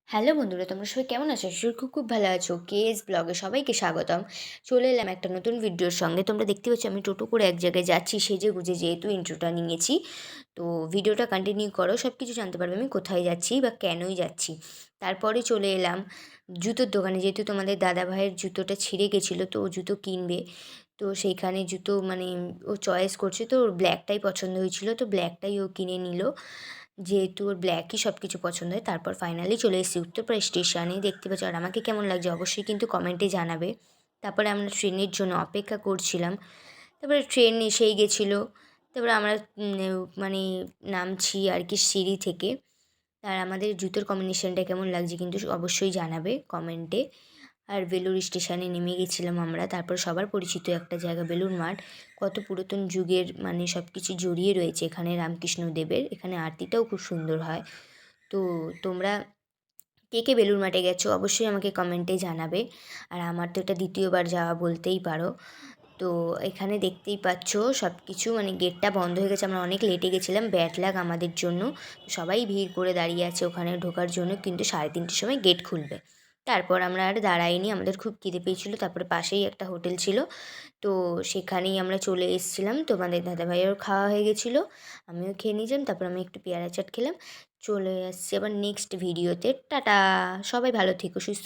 Hello বন্ধুরা, তোমরা সবাই কেমন আছো? খুব ভালো আছো। কেএস ব্লগে সবাইকে স্বাগতম। চলে এলাম একটা নতুন ভিডিওর সঙ্গে। তোমরা দেখতে পাচ্ছ আমি টোটো করে এক জায়গায় যাচ্ছি সেজে গুজে, যেহেতু ইন্ট্রোটা নিয়েছি। তো ভিডিওটা কন্টিনিউ করো, সব কিছু জানতে পারবে আমি কোথায় যাচ্ছি বা কেনই যাচ্ছি। তারপরে চলে এলাম জুতোর দোকানে, যেহেতু তোমাদের দাদা ভাইয়ের জুতোটা ছিঁড়ে গেছিলো, তো ও জুতো কিনবে। তো সেইখানে জুতো মানে ও চয়েস করছে, তো ওর ব্ল্যাকটাই পছন্দ হয়েছিল, তো ব্ল্যাকটাই ও কিনে নিল, যেহেতু ওর ব্ল্যাকই সব কিছু পছন্দ হয়। তারপর ফাইনালি চলে এসেছি উত্তরপ্রদেশ স্টেশনে, দেখতে পাচ্ছ। আর আমাকে কেমন লাগছে অবশ্যই কিন্তু কমেন্টে জানাবে। তারপরে আমরা ট্রেনের জন্য অপেক্ষা করছিলাম। তারপরে ট্রেন এসেই গেছিলো। তারপরে আমরা মানে নামছি আর কি সিঁড়ি থেকে। আর আমাদের জুতোর কম্বিনেশনটা কেমন লাগছে কিন্তু অবশ্যই জানাবে কমেন্টে। আর বেলুড় স্টেশনে নেমে গেছিলাম আমরা। তারপর সবার পরিচিত একটা জায়গা বেলুড় মাঠ, কত পুরাতন যুগের মানে সব কিছু জড়িয়ে রয়েছে এখানে রামকৃষ্ণদেবের। এখানে আরতিটাও খুব সুন্দর হয়। তো তোমরা কে কে বেলুড় মাঠে গেছো অবশ্যই আমাকে কমেন্টে জানাবে। আর আমার তো এটা দ্বিতীয়বার যাওয়া বলতেই পারো। তো এখানে দেখতেই পাচ্ছ সব কিছু মানে গেটটা বন্ধ হয়ে গেছে, আমরা অনেক লেটে গেছিলাম, ব্যাড লাগ আমাদের জন্য। সবাই ভিড় করে দাঁড়িয়ে আছে ওখানে ঢোকার জন্য, কিন্তু 3:30টার সময় গেট খুলবে। তারপর আমরা আর দাঁড়াইনি, আমাদের খুব খিদে পেয়েছিলো। তারপরে পাশেই একটা হোটেল ছিল, তো সেখানেই আমরা চলে এসেছিলাম। তোমাদের দাদাভাইয়েরও খাওয়া হয়ে গেছিলো, আমিও খেয়ে নিয়েছিলাম। তারপর আমি একটু পেয়ারা চাট খেলাম। চলে আসছি আবার নেক্সট ভিডিওতে। টাটা, সবাই ভালো থেকো, সুস্থ